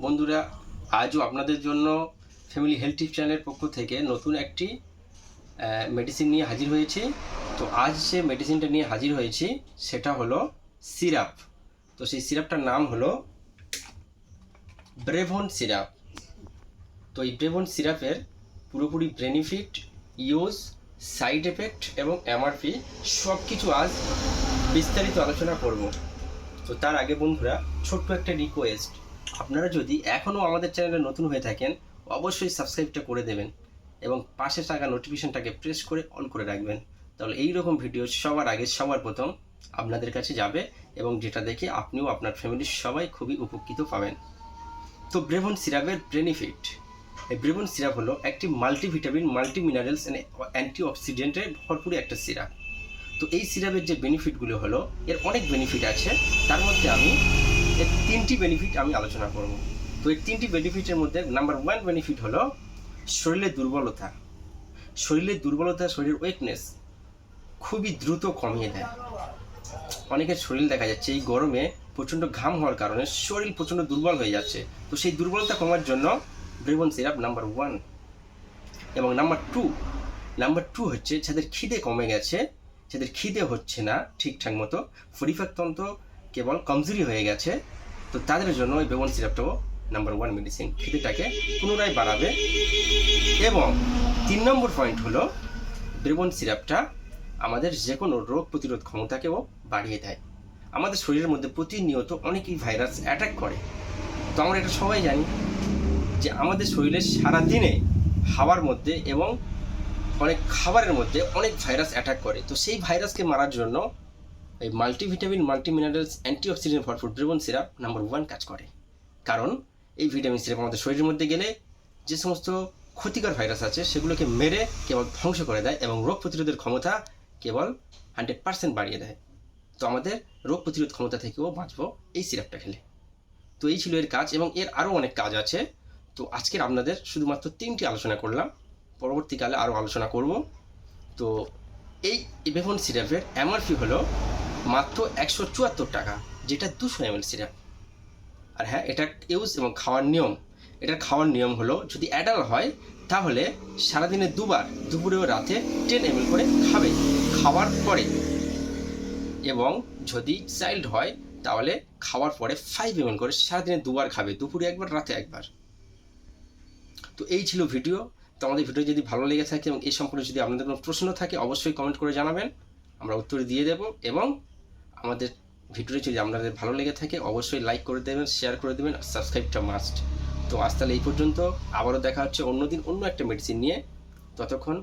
বন্ধুরা, আজও আপনাদের জন্য ফ্যামিলি হেলথ টিপস চ্যানেলের পক্ষ থেকে নতুন একটি মেডিসিন নিয়ে হাজির হয়েছি। তো আজ যে মেডিসিনটা নিয়ে হাজির হয়েছি সেটা হলো সিরাপ। তো সেই সিরাপটার নাম হলো ব্রেভন সিরাপ। তো এই ব্রেভন সিরাপের পুরোপুরি বেনিফিট, ইউজ, সাইড এফেক্ট এবং এমআরপি সব কিছু আজ বিস্তারিত আলোচনা করব। তো তার আগে বন্ধুরা, ছোট্ট একটা রিকোয়েস্ট, আপনারা যদি এখনও আমাদের চ্যানেলে নতুন হয়ে থাকেন অবশ্যই সাবস্ক্রাইবটা করে দেবেন এবং পাশে থাকা নোটিফিকেশনটাকে প্রেস করে অন করে রাখবেন। তাহলে এই রকম ভিডিও সবার আগে সবার প্রথম আপনাদের কাছে যাবে এবং যেটা দেখে আপনিও আপনার ফ্যামিলির সবাই খুবই উপকৃত পাবেন। তো ব্রেভন সিরাপের বেনিফিট। এই ব্রেভন সিরাপ হলো একটি মাল্টিভিটামিন, মাল্টিমিনারেলস অ্যান্ড অ্যান্টিঅক্সিডেন্টে ভরপুর একটা সিরাপ। তো এই সিরাপের যে বেনিফিটগুলো হলো, এর অনেক বেনিফিট আছে, তার মধ্যে আমি এর তিনটি বেনিফিট আমি আলোচনা করব। তো এই তিনটি বেনিফিটের মধ্যে নাম্বার 1 বেনিফিট হলো শরীরের দুর্বলতা। শরীরের ওয়েকনেস খুবই দ্রুত কমিয়ে দেয়। অনেকের শরীর দেখা যাচ্ছে এই গরমে প্রচণ্ড ঘাম হওয়ার কারণে শরীর প্রচণ্ড দুর্বল হয়ে যাচ্ছে। তো সেই দুর্বলতা কমার জন্য ব্রেভন সিরাপ নাম্বার 1। এবং নাম্বার টু হচ্ছে যাদের খিদে কমে গেছে, যাদের খিদে হচ্ছে না ঠিকঠাক মতো, পরিপাকতন্ত্র কেবল কমজোরি হয়ে গেছে, তো তাদের জন্য এই ব্রেভন সিরাপটাও নাম্বার 1 মেডিসিন, খিদেটাকে পুনরায় বাড়াবে। এবং 3 নম্বর পয়েন্ট হলো ব্রেভন সিরাপটা আমাদের যে কোনো রোগ প্রতিরোধ ক্ষমতাকেও বাড়িয়ে দেয়। আমাদের শরীরের মধ্যে প্রতিনিয়ত অনেকই ভাইরাস অ্যাটাক করে। তো আমরা এটা সবাই জানি যে আমাদের শরীরে সারাদিনে হাওয়ার মধ্যে এবং অনেক খাবারের মধ্যে অনেক ভাইরাস অ্যাটাক করে। তো সেই ভাইরাসকে মারার জন্য এই মাল্টিভিটামিন, মাল্টিমিনারেলস, অ্যান্টিঅক্সিডেন্ট ভরপুর ব্রেভন সিরাপ নাম্বার 1 কাজ করে। কারণ এই ভিটামিন সিরাপ আমাদের শরীরের মধ্যে গেলে যে সমস্ত ক্ষতিকর ভাইরাস আছে সেগুলোকে মেরে কেবল ধ্বংস করে দেয় এবং রোগ প্রতিরোধের ক্ষমতা কেবল 100% বাড়িয়ে দেয়। তো আমাদের রোগ প্রতিরোধ ক্ষমতা থেকেও বাঁচবো এই সিরাপটা খেলে। তো এই ছিল এর কাজ এবং এর আরও অনেক কাজ আছে। তো আজকের আপনাদের শুধুমাত্র 3টি আলোচনা করলাম, পরবর্তীকালে আরও আলোচনা করব। তো এই ব্রেভন সিরাপের এমআরপি হলো মাত্র 174 টাকা, যেটা 200 ml সিরাপ। আর হ্যাঁ, এটা ইউজ এবং এটার খাওয়ার নিয়ম হলো, যদি অ্যাডাল্ট হয় তাহলে সারাদিনে দুবার, দুপুরে ও রাতে 10 ml করে খাবে খাওয়ার পরে, এবং যদি চাইল্ড হয় তাহলে খাওয়ার পরে 5 ml করে সারাদিনে দুবার খাবে, দুপুরে একবার, রাতে একবার। তো এই ছিল ভিডিও। তো আমাদের ভিডিও যদি ভালো লেগে থাকে এবং এই সম্পর্কে যদি আপনাদের কোনো প্রশ্ন থাকে অবশ্যই কমেন্ট করে জানাবেন, আমরা উত্তর দিয়ে দেব। এবং আমাদের ভিডিওটি যদি আপনাদের ভালো লেগে থাকে অবশ্যই লাইক করে দেবেন, শেয়ার করে দেবেন, আর সাবস্ক্রাইবটা মাস্ট। তো আজ তাহলে এই পর্যন্ত, আবারও দেখা হচ্ছে অন্যদিন অন্য একটা মেডিসিন নিয়ে। ততক্ষণ